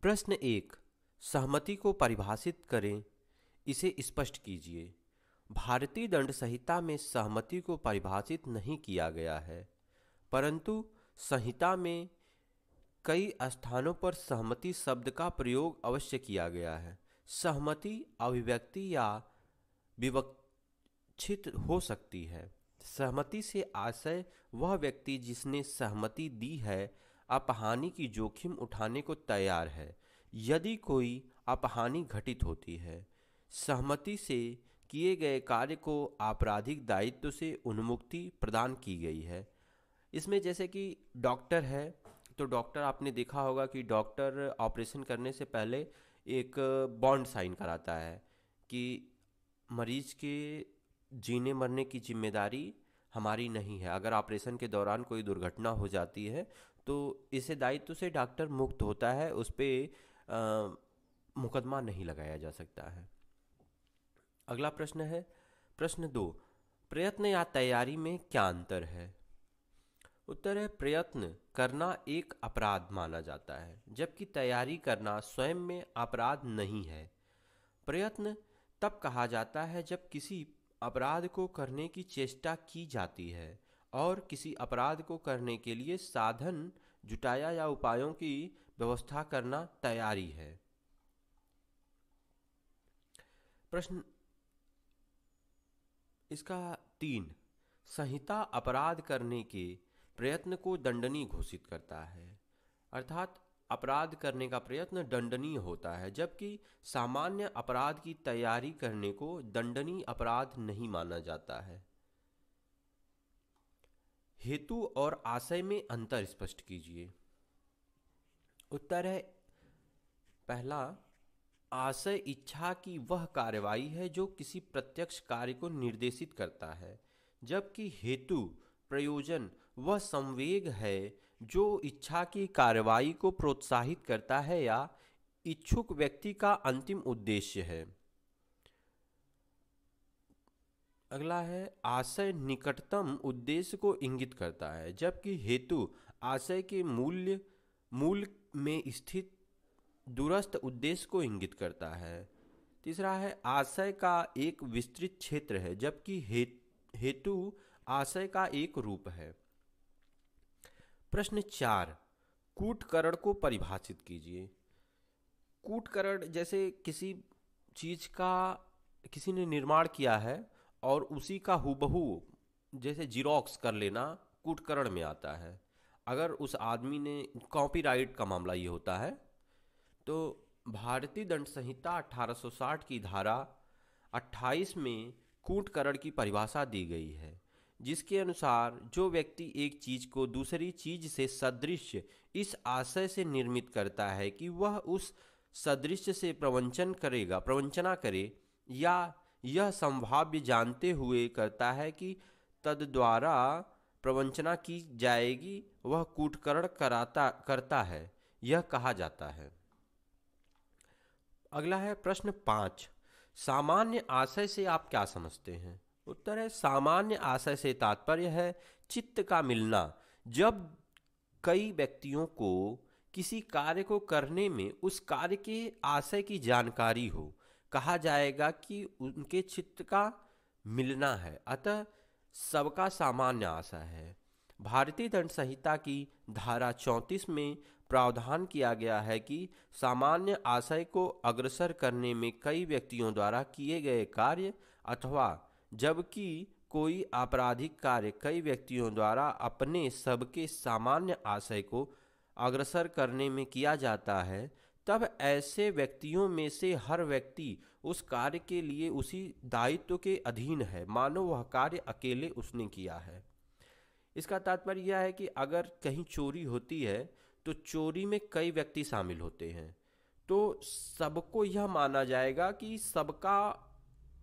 प्रश्न एक, सहमति को परिभाषित करें, इसे स्पष्ट कीजिए। भारतीय दंड संहिता में सहमति को परिभाषित नहीं किया गया है, परंतु संहिता में कई स्थानों पर सहमति शब्द का प्रयोग अवश्य किया गया है। सहमति अभिव्यक्ति या विवक्षित हो सकती है। सहमति से आशय वह व्यक्ति जिसने सहमति दी है अपहानि की जोखिम उठाने को तैयार है यदि कोई अपहानि घटित होती है। सहमति से किए गए कार्य को आपराधिक दायित्व से उन्मुक्ति प्रदान की गई है। इसमें जैसे कि डॉक्टर है, तो डॉक्टर आपने देखा होगा कि डॉक्टर ऑपरेशन करने से पहले एक बॉन्ड साइन कराता है कि मरीज के जीने मरने की जिम्मेदारी हमारी नहीं है। अगर ऑपरेशन के दौरान कोई दुर्घटना हो जाती है तो इसे दायित्व से डॉक्टर मुक्त होता है, उस पर मुकदमा नहीं लगाया जा सकता है। अगला प्रश्न है प्रश्न 2, प्रयत्न या तैयारी में क्या अंतर है? उत्तर है, प्रयत्न करना एक अपराध माना जाता है जबकि तैयारी करना स्वयं में अपराध नहीं है। प्रयत्न तब कहा जाता है जब किसी अपराध को करने की चेष्टा की जाती है और किसी अपराध को करने के लिए साधन जुटाया या उपायों की व्यवस्था करना तैयारी है। प्रश्न इसका 3, संहिता अपराध करने के प्रयत्न को दंडनीय घोषित करता है, अर्थात अपराध करने का प्रयत्न दंडनीय होता है जबकि सामान्य अपराध की तैयारी करने को दंडनीय अपराध नहीं माना जाता है। हेतु और आशय में अंतर स्पष्ट कीजिए। उत्तर है, पहला, आशय इच्छा की वह कार्रवाई है जो किसी प्रत्यक्ष कार्य को निर्देशित करता है, जबकि हेतु प्रयोजन वह संवेग है जो इच्छा की कार्रवाई को प्रोत्साहित करता है या इच्छुक व्यक्ति का अंतिम उद्देश्य है। अगला है, आशय निकटतम उद्देश्य को इंगित करता है जबकि हेतु आशय के मूल में स्थित दूरस्थ उद्देश्य को इंगित करता है। तीसरा है, आशय का एक विस्तृत क्षेत्र है जबकि हेतु आशय का एक रूप है। प्रश्न 4, कूटकरण को परिभाषित कीजिए। कूटकरण जैसे किसी चीज का किसी ने निर्माण किया है और उसी का हूबहू जैसे जीरोक्स कर लेना कूटकरण में आता है। अगर उस आदमी ने कॉपीराइट का मामला ये होता है तो भारतीय दंड संहिता 1860 की धारा 28 में कूटकरण की परिभाषा दी गई है, जिसके अनुसार जो व्यक्ति एक चीज को दूसरी चीज से सदृश इस आशय से निर्मित करता है कि वह उस सदृश से प्रवंचना करे या यह संभाव्य जानते हुए करता है कि तद्द्वारा प्रवंचना की जाएगी, वह कूटकरण करता है, यह कहा जाता है। अगला है प्रश्न 5, सामान्य आशय से आप क्या समझते हैं? उत्तर है, सामान्य आशय से तात्पर्य है चित्त का मिलना। जब कई व्यक्तियों को किसी कार्य को करने में उस कार्य के आशय की जानकारी हो, कहा जाएगा कि उनके चित्त का मिलना है, अतः सबका सामान्य आशय है। भारतीय दंड संहिता की धारा 34 में प्रावधान किया गया है कि सामान्य आशय को अग्रसर करने में कई व्यक्तियों द्वारा किए गए कार्य अथवा जबकि कोई आपराधिक कार्य कई व्यक्तियों द्वारा अपने सबके सामान्य आशय को अग्रसर करने में किया जाता है, तब ऐसे व्यक्तियों में से हर व्यक्ति उस कार्य के लिए उसी दायित्व के अधीन है मानो वह कार्य अकेले उसने किया है। इसका तात्पर्य यह है कि अगर कहीं चोरी होती है तो चोरी में कई व्यक्ति शामिल होते हैं, तो सबको यह माना जाएगा कि सबका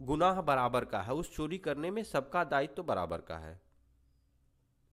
गुनाह बराबर का है, उस चोरी करने में सबका दायित्व बराबर का है।